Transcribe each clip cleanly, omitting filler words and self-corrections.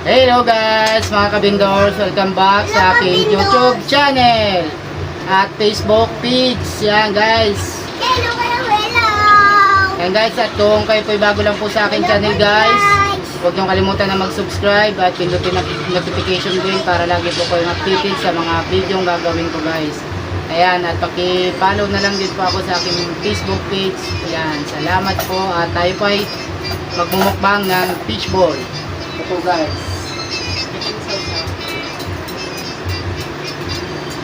Hello guys, mga kabindors, welcome back sa aking YouTube channel at Facebook page. Yan guys. Hello. Yan guys, at kung kayo po'y bago lang po sa aking channel guys, huwag niyong kalimutan na mag-subscribe at pindutin ang notification bell para lagi po kayong updated sa mga video yung gagawin ko guys. Ayan, at paki-follow na lang din po ako sa aking Facebook page. Ayan, salamat po at tayo po ay magmumukbang ng fishball. Ito guys.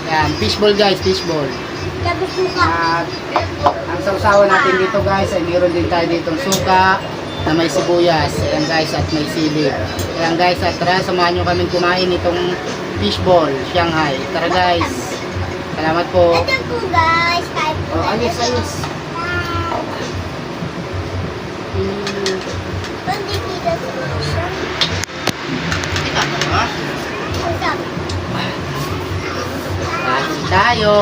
Ayan, fishball guys, fishball. At ang sausawan natin dito guys ay meron din tayo ditong suka na may sibuyas. Ayan guys, at may sili. Ayan guys, at tara, samahan nyo kaming kumain itong fishball, Shanghai. Tara guys. Salamat po. Ito po guys. Oh, ayos. Pwede dito sa Tayo.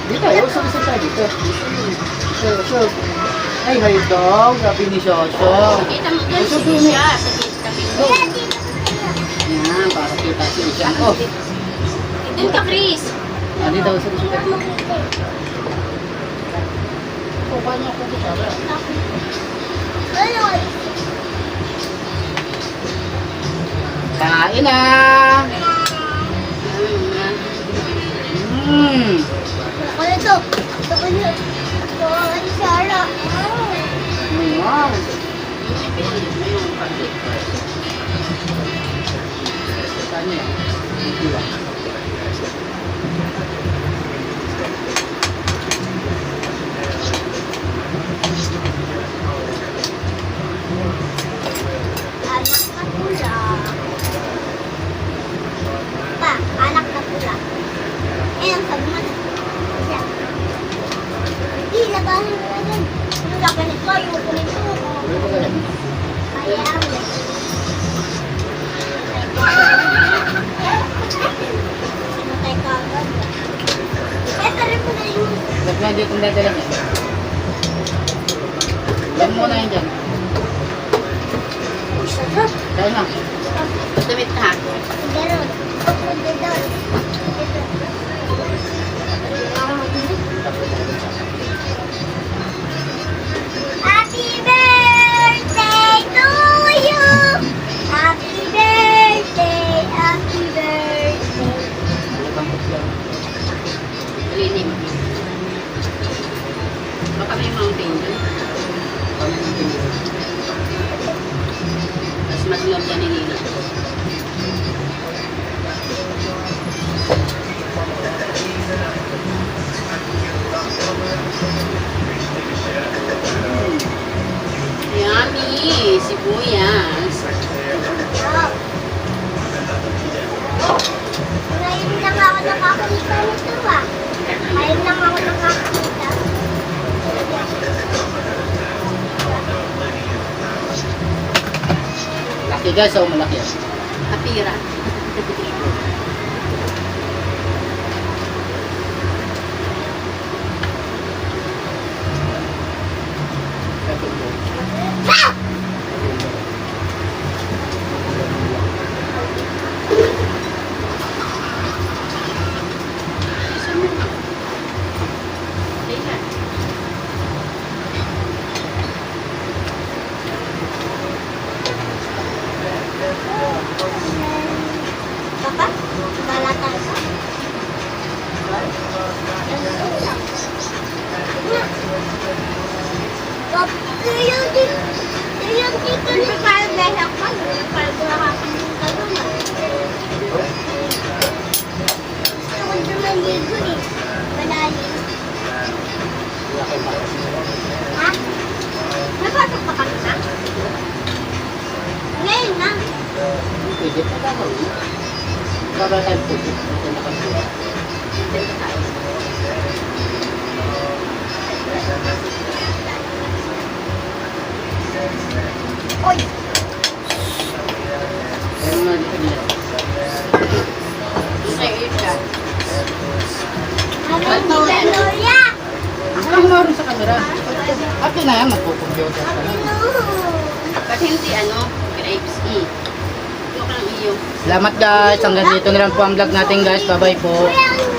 Dito, usap tayo dito. So. Ay, may dog. Sabi ni Shosho. Kita mo doon siya sa tabi mo. Yan, para kita siya. Oh, Doon ka, Chris. dito, usap siya. Kain na. Ano ito? Ang sarap. Wow. Saan yan? Dito lang. Anak na pula. Pa, anak na pula. Eh, ang sabi mo. Siya. Hindi, labahan mo na dun. Ang laki nito, ayoko nito. Ayaw. Matay ka agad. Eh, tara mo na yun. Ba't nga dito kong dadala niya? Yan muna yun dyan. Uy, sarap. Kaya na. Damit ha. Ganon. Ganon. Happy birthday to you. Happy birthday. Happy birthday. Lilim. Baka may mountain doon. Mas matlog yan ni Nina. Yummy! Sibuyas. Wow. Ngayon lang ako nakakita nito ah. Ngayon lang ako nakakita. Laki guys, oh malaki. Kapira. Ah! Ayan. Papa, balatan ka. Yung dito ni parang behak pa. Parang nakakasin ka naman. Ako naman ligo eh. Malalim. Ha? Napasok pa kami na? Ngayon na. Pwede pa gagawin. Para tayo pwede. Ito nakagawa. Dito tayo. Oy! Pero nga dito nila. Ay, siya. Ano yung Gloria? Ako lang maroon sa camera. Akin na yan, magpo-computer ka na. No. Ba't hindi grapes? Ito ka lang tayo. Salamat guys. Hanggang dito na lang po ang vlog natin guys. Bye bye po. Kuya,